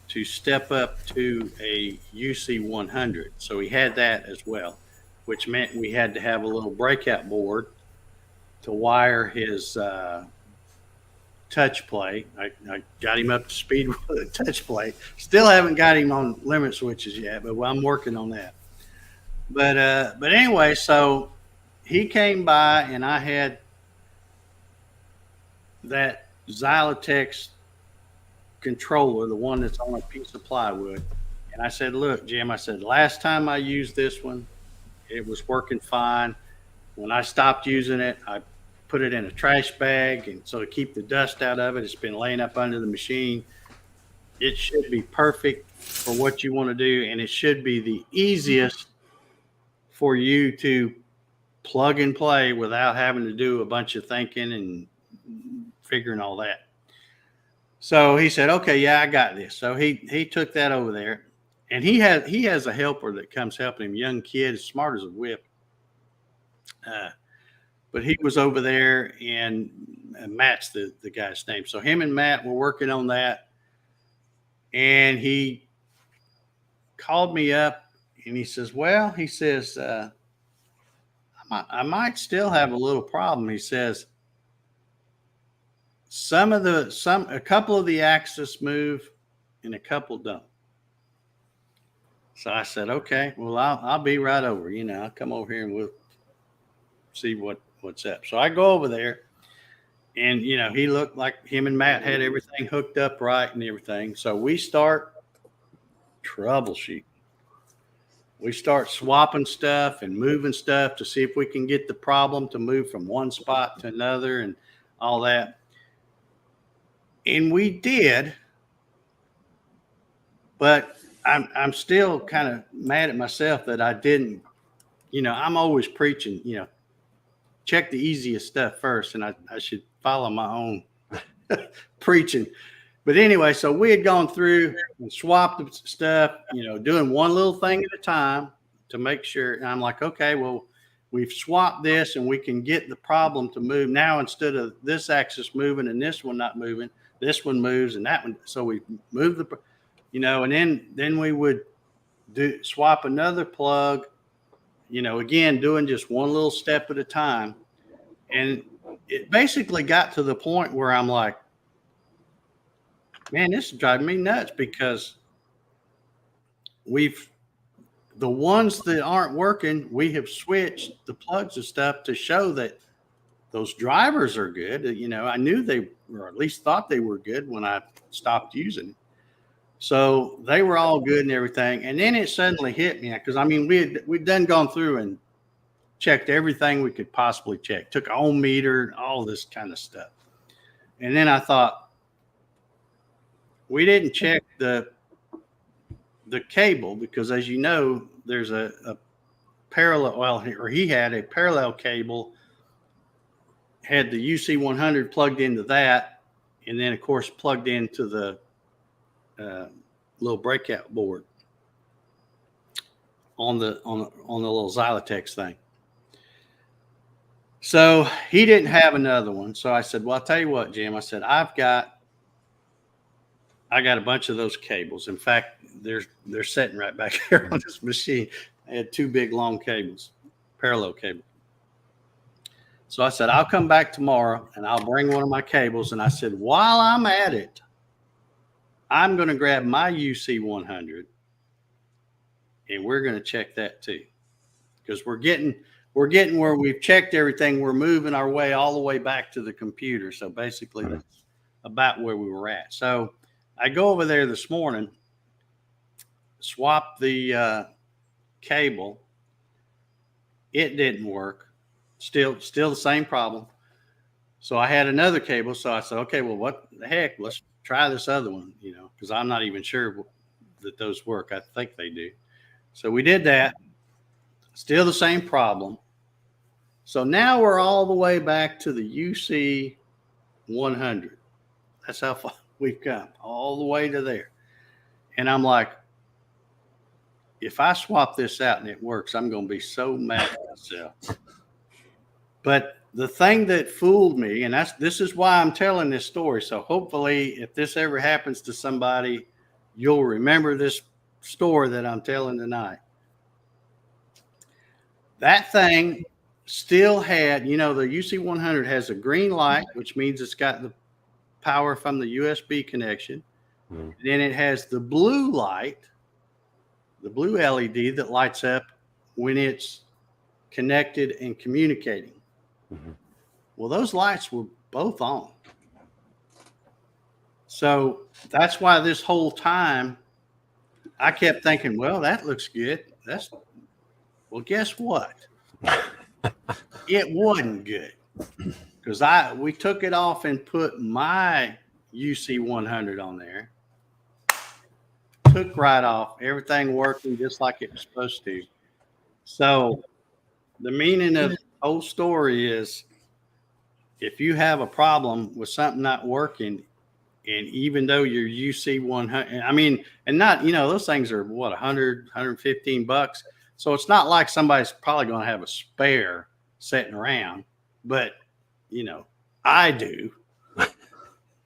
to step up to a UC 100. So he had that as well, which meant we had to have a little breakout board to wire his touch plate. I got him up to speed with the touch plate. Still haven't got him on limit switches yet, but I'm working on that. But anyway, so he came by and I had that Xylotex controller, the one that's on a piece of plywood. And I said, look, Jim, I said, last time I used this one, it was working fine. When I stopped using it, I put it in a trash bag. And so to keep the dust out of it, it's been laying up under the machine. It should be perfect for what you want to do. And it should be the easiest for you to plug and play without having to do a bunch of thinking and figuring all that. So he said, okay, yeah, I got this. So he took that over there, and he has a helper that comes helping him, young kid, as smart as a whip. But he was over there, and Matt's the guy's name. So him and Matt were working on that, and he called me up, and he says, well, he says, I might still have a little problem. He says, a couple of the axes move and a couple don't. So I said, okay, well, I'll be right over. I'll come over here and we'll see what's up. So I go over there, and he looked like him and Matt had everything hooked up right and everything. So we start troubleshooting. We start swapping stuff and moving stuff to see if we can get the problem to move from one spot to another and all that. And we did, but I'm still kind of mad at myself that I didn't. I'm always preaching, check the easiest stuff first, and I should follow my own preaching. But anyway, so we had gone through and swapped the stuff, doing one little thing at a time to make sure. And I'm like, okay, well, we've swapped this and we can get the problem to move. Now, instead of this axis moving and this one not moving, this one moves and that one. So we move and then we would swap another plug, again, doing just one little step at a time. And it basically got to the point where I'm like, man, this is driving me nuts, because the ones that aren't working, we have switched the plugs and stuff to show that those drivers are good. I knew they, or at least thought they were good when I stopped using it. So they were all good and everything. And then it suddenly hit me, because we'd done gone through and checked everything we could possibly check, took our own meter, all this kind of stuff. And then I thought, we didn't check the cable, because as you know, there's a parallel, or he had a parallel cable, had the UC 100 plugged into that, and then of course plugged into the little breakout board on the little Xylotex thing. So he didn't have another one. So I said, well, I'll tell you what, Jim, I said, I got a bunch of those cables. In fact, they're sitting right back here on this machine. I had 2 big long cables, parallel cable. So I said, I'll come back tomorrow and I'll bring one of my cables. And I said, while I'm at it, I'm going to grab my UC 100 and we're going to check that too. Because we're getting where we've checked everything. We're moving our way all the way back to the computer. So basically that's about where we were at. So I go over there this morning, swap the cable. It didn't work. Still the same problem. So I had another cable. So I said, okay, well, what the heck? Let's try this other one, because I'm not even sure that those work. I think they do. So we did that. Still the same problem. So now we're all the way back to the UC 100. That's how far we've come, all the way to there. And I'm like, if I swap this out and it works, I'm going to be so mad at myself. But the thing that fooled me, and this is why I'm telling this story. So hopefully, if this ever happens to somebody, you'll remember this story that I'm telling tonight. That thing still had, you know, the UC100 has a green light, which means it's got the power from the USB connection. Mm-hmm. Then it has the blue light, the blue LED that lights up when it's connected and communicating. Mm-hmm. Well, those lights were both on. So that's why this whole time I kept thinking, well, that looks good. Well, guess what? It wasn't good, because we took it off and put my UC100 on there. Took right off, everything working just like it was supposed to. So the meaning of the whole story is, if you have a problem with something not working, and even though your UC100, I mean, and not, you know, those things are what, 100, 115 bucks. So it's not like somebody's probably going to have a spare sitting around, but, you know, I do.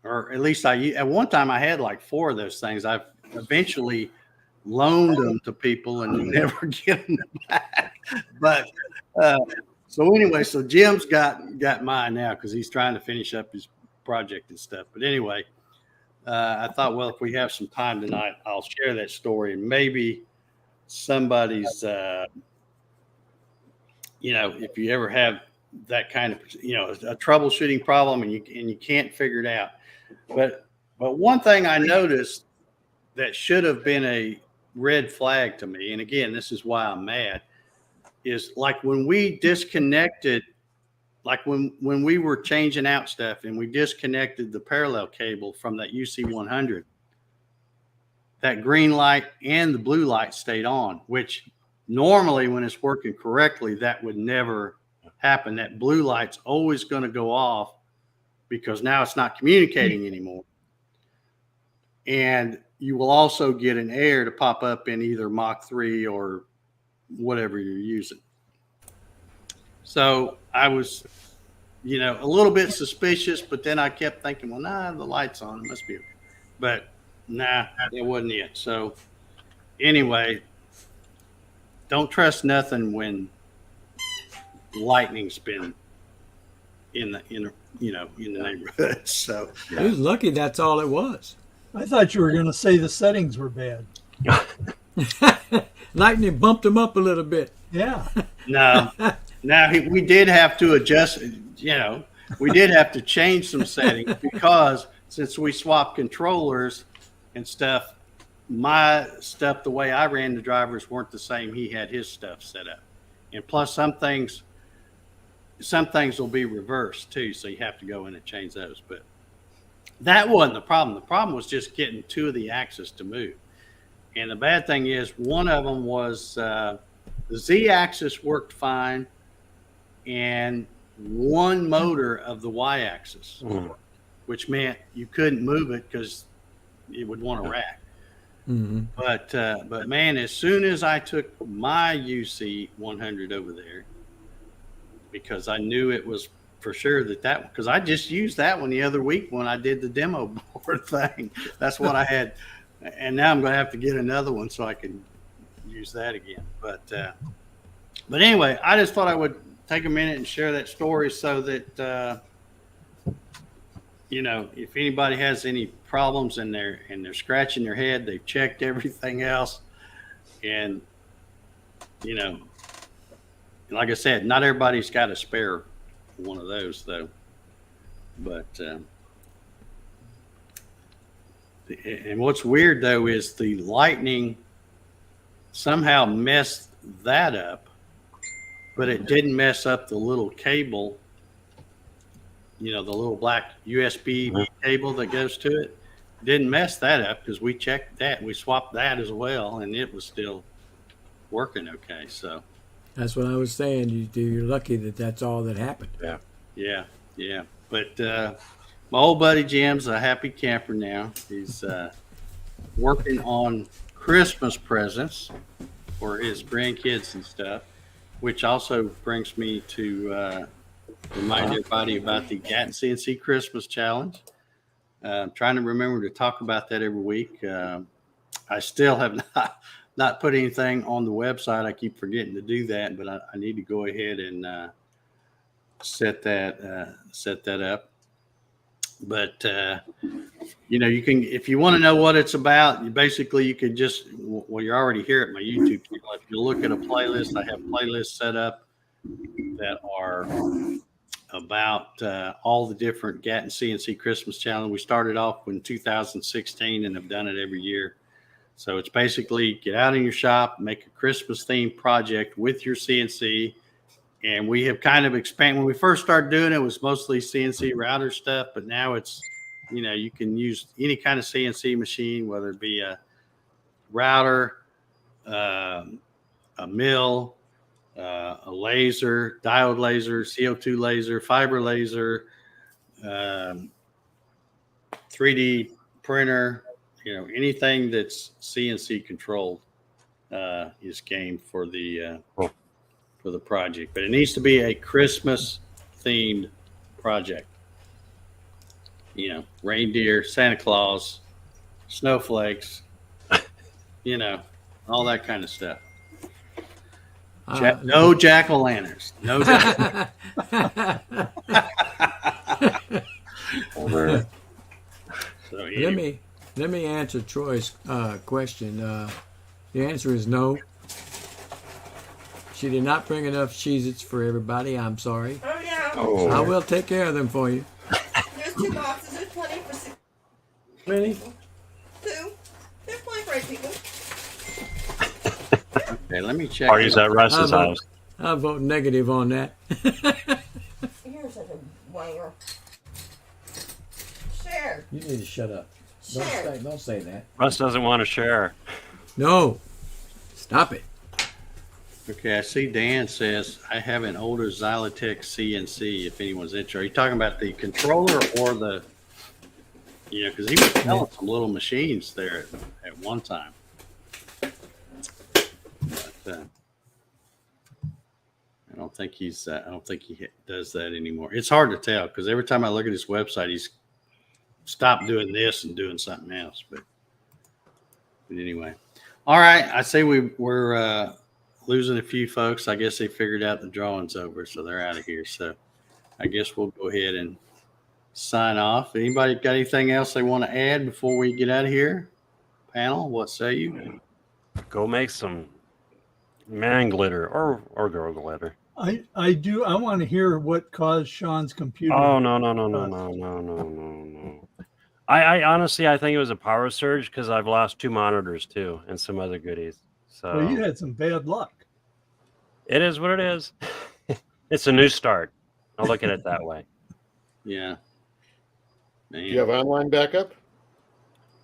Or at least at one time I had like 4 of those things. I've eventually loaned them to people and never get them back. But so anyway, so Jim's got mine now because he's trying to finish up his project and stuff. But anyway, I thought, well, if we have some time tonight, I'll share that story, and maybe somebody's, you know, if you ever have that kind of, you know, a troubleshooting problem and you can't figure it out. But one thing I noticed that should have been a red flag to me, and again, this is why I'm mad, is like when we disconnected, like when we were changing out stuff and we disconnected the parallel cable from that UC100, that green light and the blue light stayed on, which normally when it's working correctly, that would never happen. That blue light's always going to go off because now it's not communicating anymore. And you will also get an error to pop up in either Mach 3 or whatever you're using. So I was, you know, a little bit suspicious, but then I kept thinking, well, nah, the light's on, it must be okay. But nah, it wasn't it. So anyway, don't trust nothing when lightning's been in the neighborhood. So He was lucky that's all it was. I thought you were going to say the settings were bad. Lightning bumped him up a little bit. Yeah. no. Now we did have to adjust, you know, we did have to change some settings because since we swapped controllers and stuff, my stuff, the way I ran the drivers weren't the same. He had his stuff set up. And plus some things will be reversed too. So you have to go in and change those. But that wasn't the problem. The problem was just getting 2 of the axes to move. And the bad thing is one of them was the Z axis worked fine and one motor of the Y axis, which meant you couldn't move it because it would want to rack. Mm-hmm. But man, as soon as I took my UC 100 over there, because I knew it was for sure that because I just used that one the other week when I did the demo board thing. That's what I had, and now I'm going to have to get another one so I can use that again. But anyway, I just thought I would take a minute and share that story so that you know, if anybody has any problems and they're scratching their head, they've checked everything else, and you know, like I said, not everybody's got a spare one of those though. But and what's weird though is the lightning somehow messed that up, but it didn't mess up the little cable. You know, the little black USB cable that goes to it. Didn't mess that up because we checked that. We swapped that as well, and it was still working okay. So that's what I was saying. You're lucky that that's all that happened. Yeah. But my old buddy Jim's a happy camper now. He's working on Christmas presents for his grandkids and stuff, which also brings me to remind everybody about the Gatton CNC Christmas Challenge. I'm trying to remember to talk about that every week. I still have not put anything on the website. I keep forgetting to do that, but I need to go ahead and set that up. But you can, if you want to know what it's about, you can just, well, you're already here at my YouTube channel. If you look at a playlist, I have playlists set up that are about all the different Gatton CNC Christmas Challenge. We started off in 2016 and have done it every year. So it's basically get out in your shop, make a Christmas themed project with your CNC. And we have kind of expanded. When we first started doing it, it was mostly CNC router stuff, but now it's, you can use any kind of CNC machine, whether it be a router, a mill, a laser, diode laser, CO2 laser, fiber laser, 3D printer, anything that's CNC controlled is game for the project. But it needs to be a Christmas themed project. Reindeer, Santa Claus, snowflakes, all that kind of stuff. No jack-o'-lanterns. No So anyway. Let me answer Troy's question. The answer is no. She did not bring enough Cheez-Its for everybody. I'm sorry. Oh, yeah. Oh. I will take care of them for you. There's 2 boxes. There's plenty for 6 Really? people. 2. There's plenty for 8 people. Okay, let me check. Parties at Russ's house. I'll vote negative on that. You're such a wanger. Share. You need to shut up. Share. Don't say that. Russ doesn't want to share. No. Stop it. Okay, I see Dan says, I have an older Xylotech CNC if anyone's interested. Are you talking about the controller or the, because he was selling some little machines there at one time. But I don't think he does that anymore. It's hard to tell because every time I look at his website, he's stopped doing this and doing something else. But anyway, all right. I say we're losing a few folks. I guess they figured out the drawing's over, so they're out of here. So I guess we'll go ahead and sign off. Anybody got anything else they want to add before we get out of here? Panel, what say you? Go make some man glitter or girl glitter. I do. I want to hear what caused Sean's computer. Oh, no. I honestly, I think it was a power surge because I've lost 2 monitors too and some other goodies. So Well, you had some bad luck. it is what it is. It's a new start. I'll look at it that way. Yeah. Man. Do you have online backup?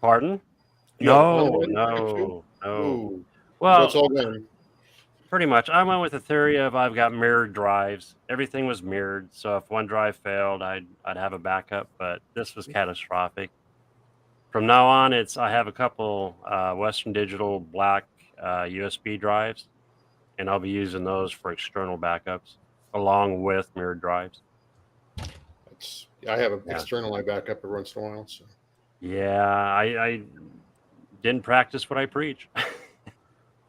Pardon? You have online backup No. too? Ooh. So Well, it's all gone. pretty much. I went with the theory of I've got mirrored drives. Everything was mirrored, so if one drive failed, I'd have a backup. But this was catastrophic. From now on, I have a couple Western Digital black USB drives, and I'll be using those for external backups along with mirrored drives. I have an external I backup every once in a while. So. Yeah, I didn't practice what I preach.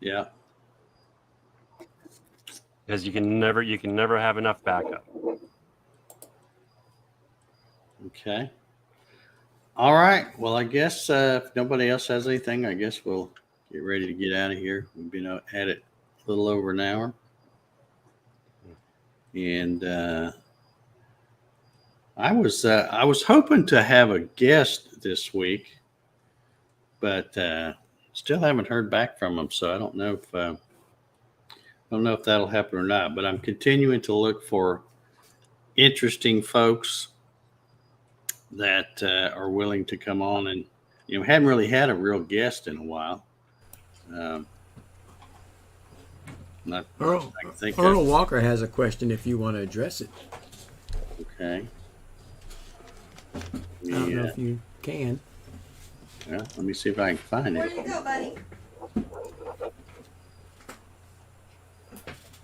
Yeah. Because you can never have enough backup. Okay. All right. Well, I guess if nobody else has anything, I guess we'll get ready to get out of here. We've been at it a little over an hour. And I was hoping to have a guest this week, but still haven't heard back from them. So I don't know if that'll happen or not. But I'm continuing to look for interesting folks that are willing to come on, and hadn't really had a real guest in a while. Earl Walker has a question if you want to address it. Okay. I don't know if you can. Well, let me see if I can find Where it. do you go, buddy?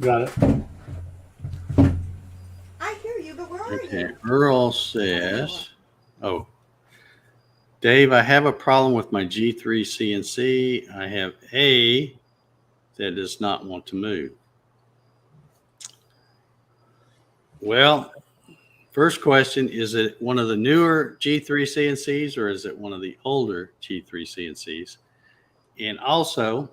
Got it. I hear you, but where are Okay. you? Earl says, oh, Dave, I have a problem with my G3 CNC. I have A that does not want to move. Well, first question, is it one of the newer G3 CNCs or is it one of the older G3 CNCs? And also,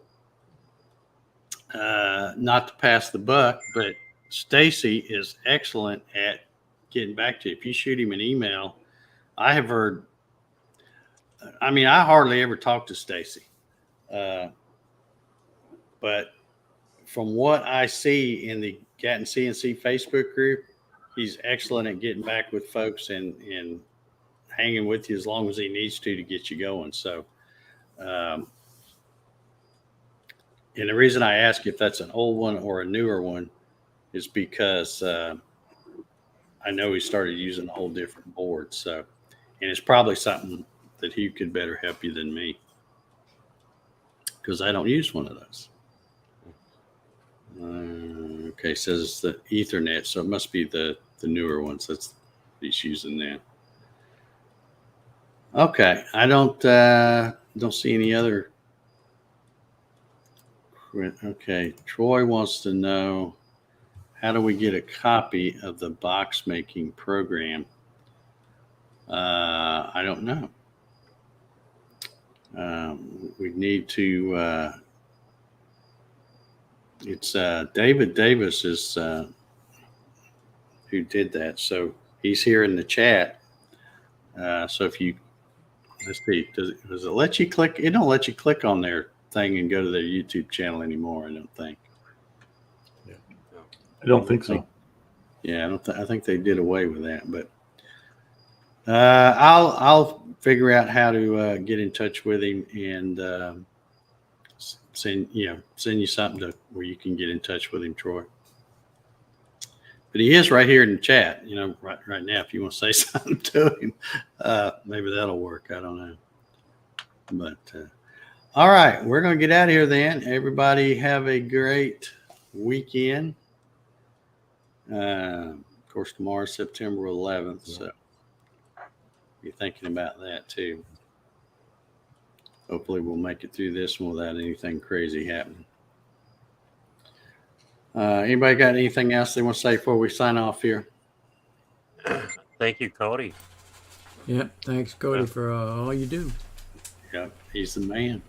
not to pass the buck, but Stacy is excellent at getting back to you. If you shoot him an email, I have heard, I mean, I hardly ever talk to Stacy. But from what I see in the Gatton CNC Facebook group, he's excellent at getting back with folks and hanging with you as long as he needs to get you going. So, and the reason I ask if that's an old one or a newer one is because I know he started using a whole different board. So, and it's probably something that he could better help you than me because I don't use one of those. Okay, says it's the Ethernet, so it must be the newer ones. That's he's using now. Okay, I don't see any other. Okay, Troy wants to know, how do we get a copy of the box making program? I don't know. We need to. It's David Davis is who did that. So he's here in the chat. So if you, let's see, does it let you click? It don't let you click on their thing and go to their YouTube channel anymore, I don't think. I don't think so. Yeah, I think they did away with that. But I'll figure out how to get in touch with him and send you something where you can get in touch with him, Troy. But he is right here in the chat, right now. If you want to say something to him, maybe that'll work. I don't know. But all right, we're going to get out of here then. Everybody have a great weekend. Of course, tomorrow's September 11th, so be thinking about that too. Hopefully we'll make it through this one without anything crazy happening. Anybody got anything else they want to say before we sign off here? Thank you, Cody. Yep. Thanks, Cody, for all you do. Yep, he's the man.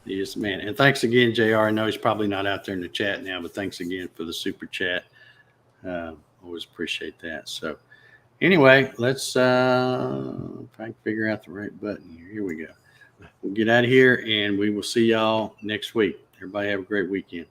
He is the man. And thanks again, JR. I know he's probably not out there in the chat now, but thanks again for the super chat. Always appreciate that. So anyway, let's if I can figure out the right button here. Here we go. We'll get out of here and we will see y'all next week. Everybody have a great weekend.